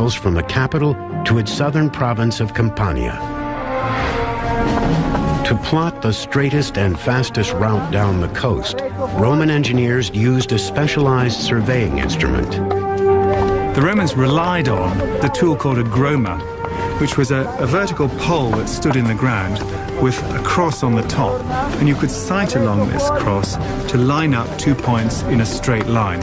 miles from the capital to its southern province of Campania. To plot the straightest and fastest route down the coast, Roman engineers used a specialized surveying instrument. The Romans relied on the tool called a groma, which was a vertical pole that stood in the ground with a cross on the top, and you could sight along this cross to line up 2 points in a straight line.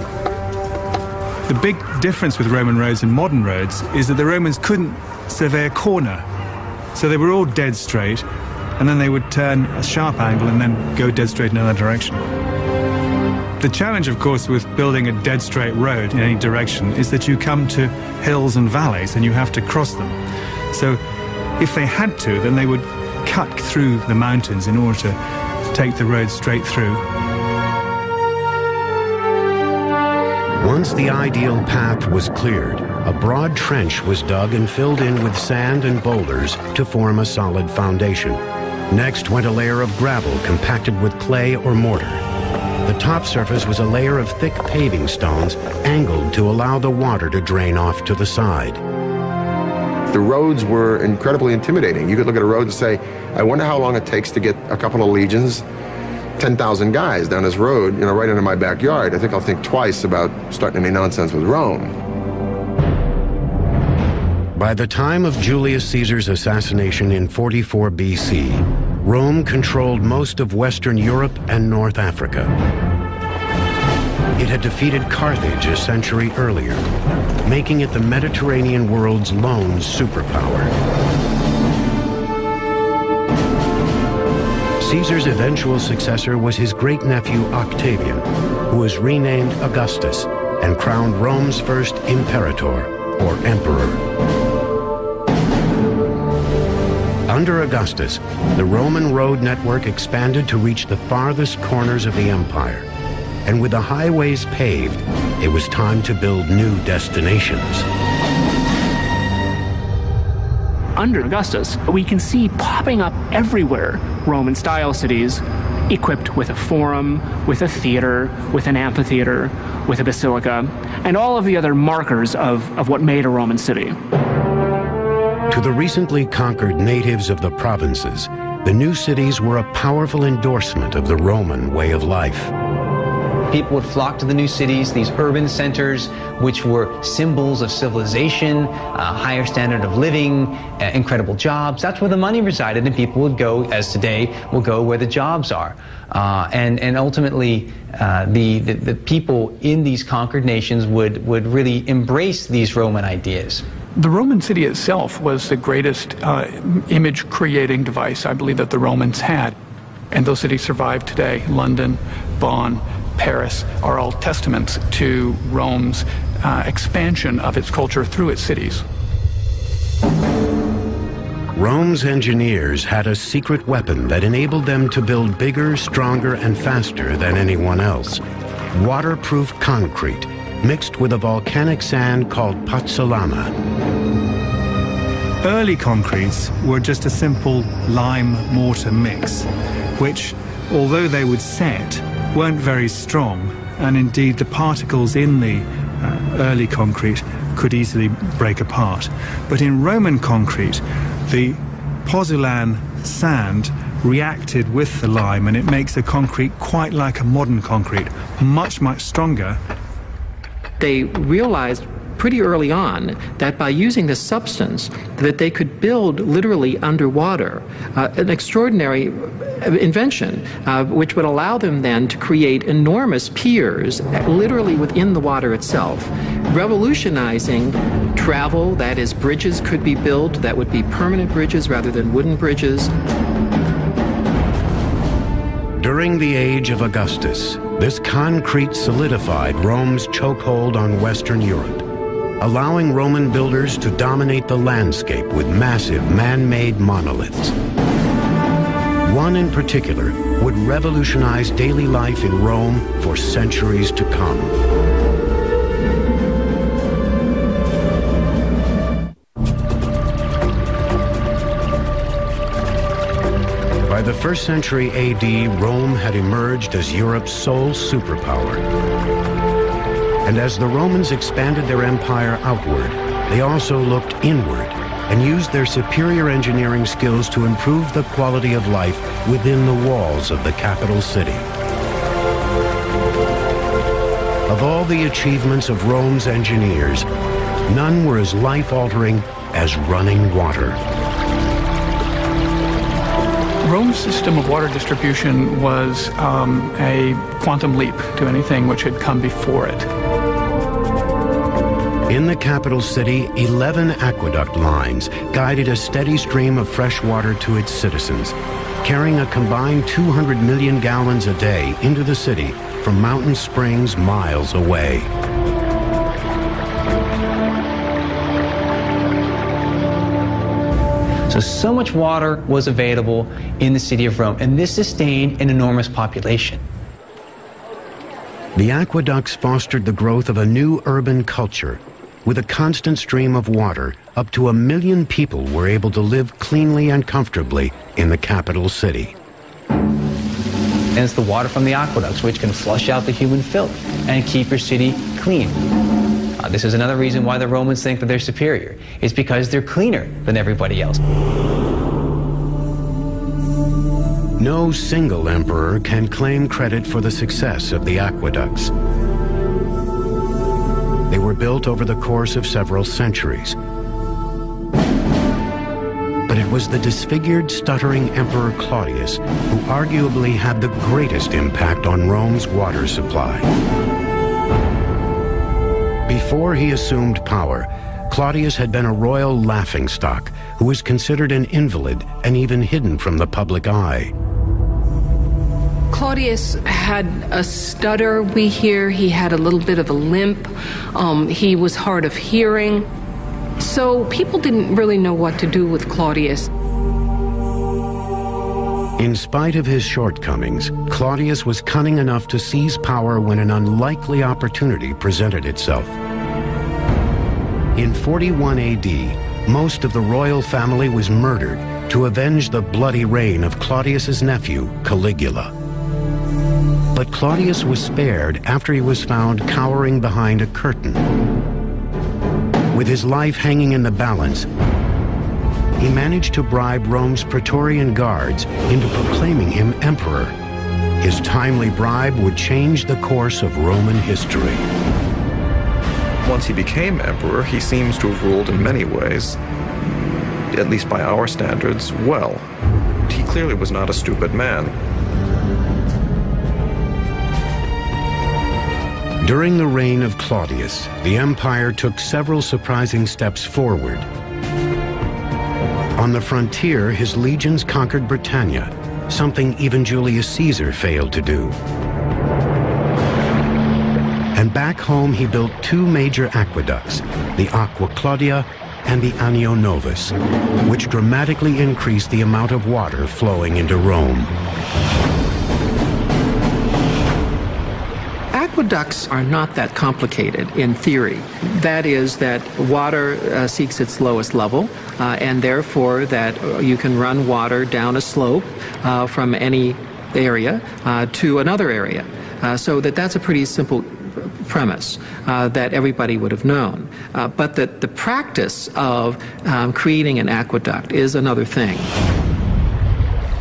The big difference with Roman roads and modern roads is that the Romans couldn't survey a corner, so they were all dead straight, and then they would turn a sharp angle and then go dead straight in another direction. The challenge, of course, with building a dead straight road in any direction is that you come to hills and valleys and you have to cross them. So if they had to, then they would cut through the mountains in order to take the road straight through. Once the ideal path was cleared, a broad trench was dug and filled in with sand and boulders to form a solid foundation. Next went a layer of gravel compacted with clay or mortar. The top surface was a layer of thick paving stones angled to allow the water to drain off to the side. The roads were incredibly intimidating. You could look at a road and say, I wonder how long it takes to get a couple of legions, 10,000 guys down this road, right into my backyard. I think I'll think twice about starting any nonsense with Rome. By the time of Julius Caesar's assassination in 44 BC, Rome controlled most of Western Europe and North Africa. It had defeated Carthage a century earlier, making it the Mediterranean world's lone superpower. Caesar's eventual successor was his great-nephew Octavian, who was renamed Augustus and crowned Rome's first imperator, or emperor. Under Augustus, the Roman road network expanded to reach the farthest corners of the empire. And with the highways paved, it was time to build new destinations. Under Augustus, we can see popping up everywhere Roman-style cities equipped with a forum, with a theater, with an amphitheater, with a basilica, and all of the other markers of what made a Roman city. To the recently conquered natives of the provinces, the new cities were a powerful endorsement of the Roman way of life. People would flock to the new cities, these urban centers, which were symbols of civilization, a higher standard of living, incredible jobs. That's where the money resided, and people would go, as today, will go where the jobs are. And ultimately, the people in these conquered nations would really embrace these Roman ideas. The Roman city itself was the greatest image-creating device, I believe, that the Romans had. And those cities survive today. London, Bonn, Paris are all testaments to Rome's expansion of its culture through its cities. Rome's engineers had a secret weapon that enabled them to build bigger, stronger, and faster than anyone else. Waterproof concrete, mixed with a volcanic sand called pozzolana. Early concretes were just a simple lime-mortar mix, which, although they would set, weren't very strong, and indeed the particles in the early concrete could easily break apart. But in Roman concrete, the pozzolan sand reacted with the lime, and it makes the concrete quite like a modern concrete, much, much stronger. They realized pretty early on that by using this substance that they could build literally underwater, an extraordinary invention which would allow them then to create enormous piers literally within the water itself, revolutionizing travel. That is, bridges could be built that would be permanent bridges rather than wooden bridges. During the age of Augustus, this concrete solidified Rome's chokehold on Western Europe, allowing Roman builders to dominate the landscape with massive man-made monoliths. One in particular would revolutionize daily life in Rome for centuries to come. By the 1st century AD, Rome had emerged as Europe's sole superpower. And as the Romans expanded their empire outward, They also looked inward and used their superior engineering skills to improve the quality of life within the walls of the capital city. Of all the achievements of Rome's engineers, none were as life-altering as running water. Rome's system of water distribution was a quantum leap to anything which had come before it. In the capital city, 11 aqueduct lines guided a steady stream of fresh water to its citizens, carrying a combined 200 million gallons a day into the city from mountain springs miles away. So much water was available in the city of Rome, and this sustained an enormous population. The aqueducts fostered the growth of a new urban culture. With a constant stream of water, up to 1 million people were able to live cleanly and comfortably in the capital city. And it's the water from the aqueducts which can flush out the human filth and keep your city clean. This is another reason why the Romans think that they're superior. It's because they're cleaner than everybody else. No single emperor can claim credit for the success of the aqueducts. They were built over the course of several centuries. But it was the disfigured, stuttering Emperor Claudius who arguably had the greatest impact on Rome's water supply. Before he assumed power, Claudius had been a royal laughingstock who was considered an invalid and even hidden from the public eye. Claudius had a stutter, we hear. He had a little bit of a limp. He was hard of hearing. So people didn't really know what to do with Claudius. In spite of his shortcomings, Claudius was cunning enough to seize power when an unlikely opportunity presented itself. In 41 AD, most of the royal family was murdered to avenge the bloody reign of Claudius's nephew, Caligula. But Claudius was spared after he was found cowering behind a curtain. With his life hanging in the balance, he managed to bribe Rome's Praetorian guards into proclaiming him emperor. His timely bribe would change the course of Roman history. Once he became emperor, he seems to have ruled in many ways, at least by our standards, well. He clearly was not a stupid man. During the reign of Claudius, the empire took several surprising steps forward. On the frontier, his legions conquered Britannia, something even Julius Caesar failed to do. And back home, he built two major aqueducts, the Aqua Claudia and the Anio Novus, which dramatically increased the amount of water flowing into Rome. Aqueducts are not that complicated in theory. That is that water seeks its lowest level, and therefore that you can run water down a slope from any area to another area. So that's a pretty simple premise that everybody would have known. But that the practice of creating an aqueduct is another thing.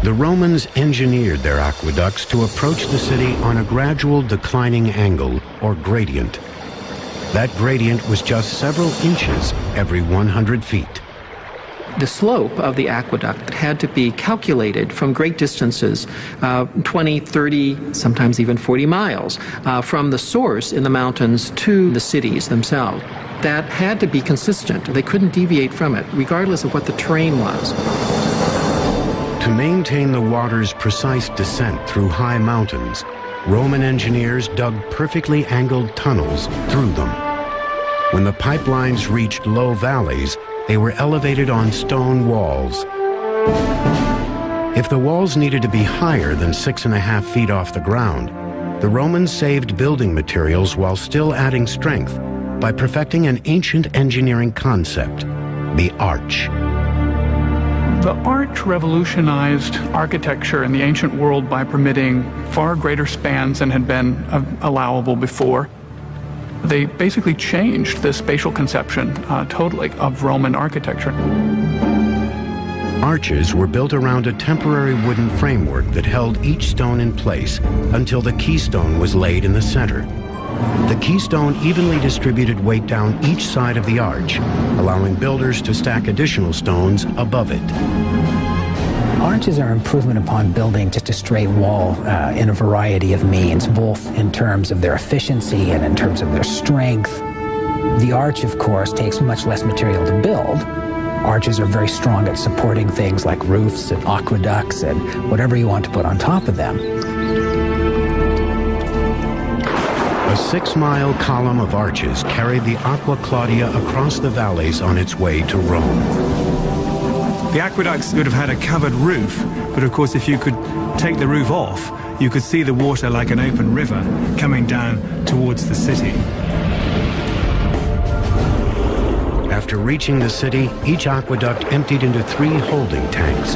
The Romans engineered their aqueducts to approach the city on a gradual declining angle, or gradient. That gradient was just several inches every 100 feet. The slope of the aqueduct had to be calculated from great distances, 20, 30, sometimes even 40 miles, from the source in the mountains to the cities themselves. That had to be consistent. They couldn't deviate from it, regardless of what the terrain was. To maintain the water's precise descent through high mountains, Roman engineers dug perfectly angled tunnels through them. When the pipelines reached low valleys, they were elevated on stone walls. If the walls needed to be higher than 6.5 feet off the ground, the Romans saved building materials while still adding strength by perfecting an ancient engineering concept, the arch. The arch revolutionized architecture in the ancient world by permitting far greater spans than had been allowable before. They basically changed the spatial conception totally of Roman architecture. Arches were built around a temporary wooden framework that held each stone in place until the keystone was laid in the center. The keystone evenly distributed weight down each side of the arch, allowing builders to stack additional stones above it. Arches are improvement upon building just a straight wall in a variety of means, both in terms of their efficiency and in terms of their strength. The arch, of course, takes much less material to build. Arches are very strong at supporting things like roofs and aqueducts and whatever you want to put on top of them. A 6-mile column of arches carried the Aqua Claudia across the valleys on its way to Rome. The aqueducts would have had a covered roof, but of course if you could take the roof off, you could see the water like an open river coming down towards the city. After reaching the city, each aqueduct emptied into 3 holding tanks.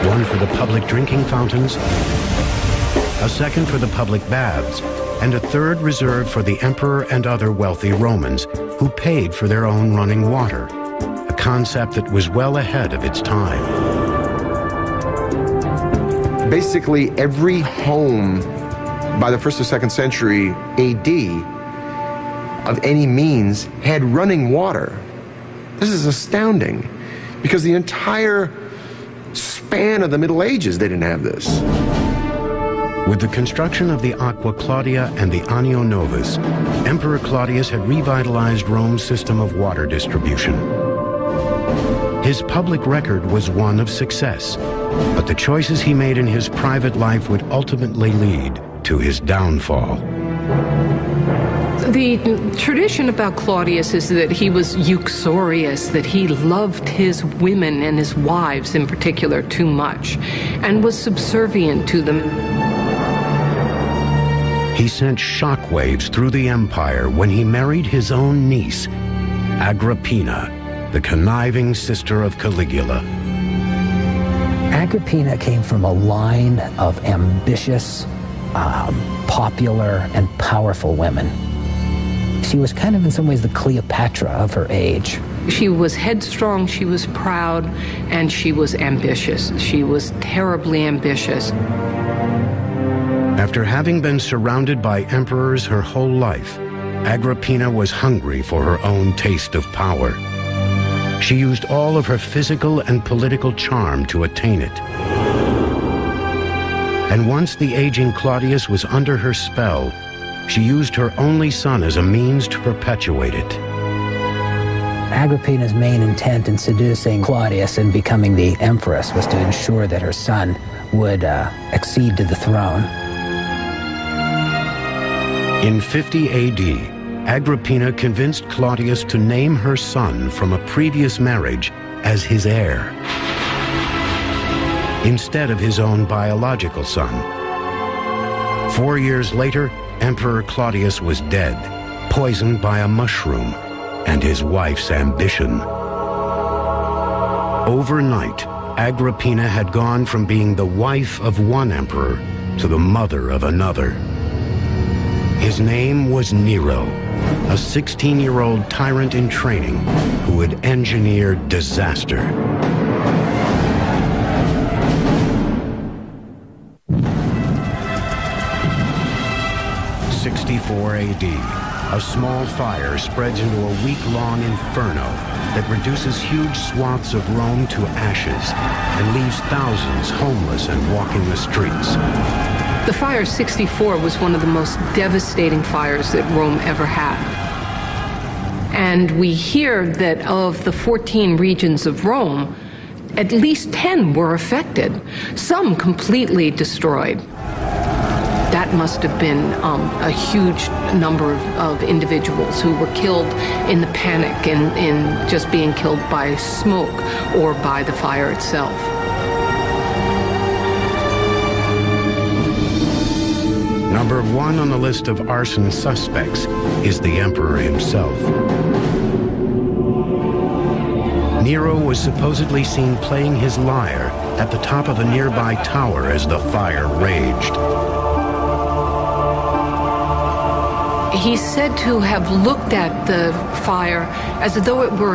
One for the public drinking fountains, a second for the public baths, and a third reserved for the emperor and other wealthy Romans who paid for their own running water, a concept that was well ahead of its time. Basically, every home by the 1st or 2nd century AD of any means had running water. This is astounding, because the entire span of the Middle Ages they didn't have this. With the construction of the Aqua Claudia and the Anio Novus, Emperor Claudius had revitalized Rome's system of water distribution. His public record was one of success, but the choices he made in his private life would ultimately lead to his downfall. The tradition about Claudius is that he was uxorious, that he loved his women and his wives in particular too much, and was subservient to them. He sent shockwaves through the empire when he married his own niece, Agrippina, the conniving sister of Caligula. Agrippina came from a line of ambitious, popular, and powerful women. She was kind of in some ways the Cleopatra of her age. She was headstrong, she was proud, and she was ambitious. She was terribly ambitious. After having been surrounded by emperors her whole life, Agrippina was hungry for her own taste of power. She used all of her physical and political charm to attain it. And once the aging Claudius was under her spell, she used her only son as a means to perpetuate it. Agrippina's main intent in seducing Claudius and becoming the empress was to ensure that her son would accede to the throne. In 50 AD, Agrippina convinced Claudius to name her son from a previous marriage as his heir, instead of his own biological son. 4 years later, Emperor Claudius was dead, poisoned by a mushroom, and his wife's ambition. Overnight, Agrippina had gone from being the wife of one emperor to the mother of another. His name was Nero, a 16-year-old tyrant in training who had engineered disaster. AD, a small fire spreads into a week-long inferno that reduces huge swaths of Rome to ashes and leaves thousands homeless and walking the streets. The fire 64 was one of the most devastating fires that Rome ever had. And we hear that of the 14 regions of Rome, at least 10 were affected, some completely destroyed. That must have been a huge number of individuals who were killed in the panic and in just being killed by smoke or by the fire itself. Number 1 on the list of arson suspects is the emperor himself. Nero was supposedly seen playing his lyre at the top of a nearby tower as the fire raged. He's said to have looked at the fire as though it were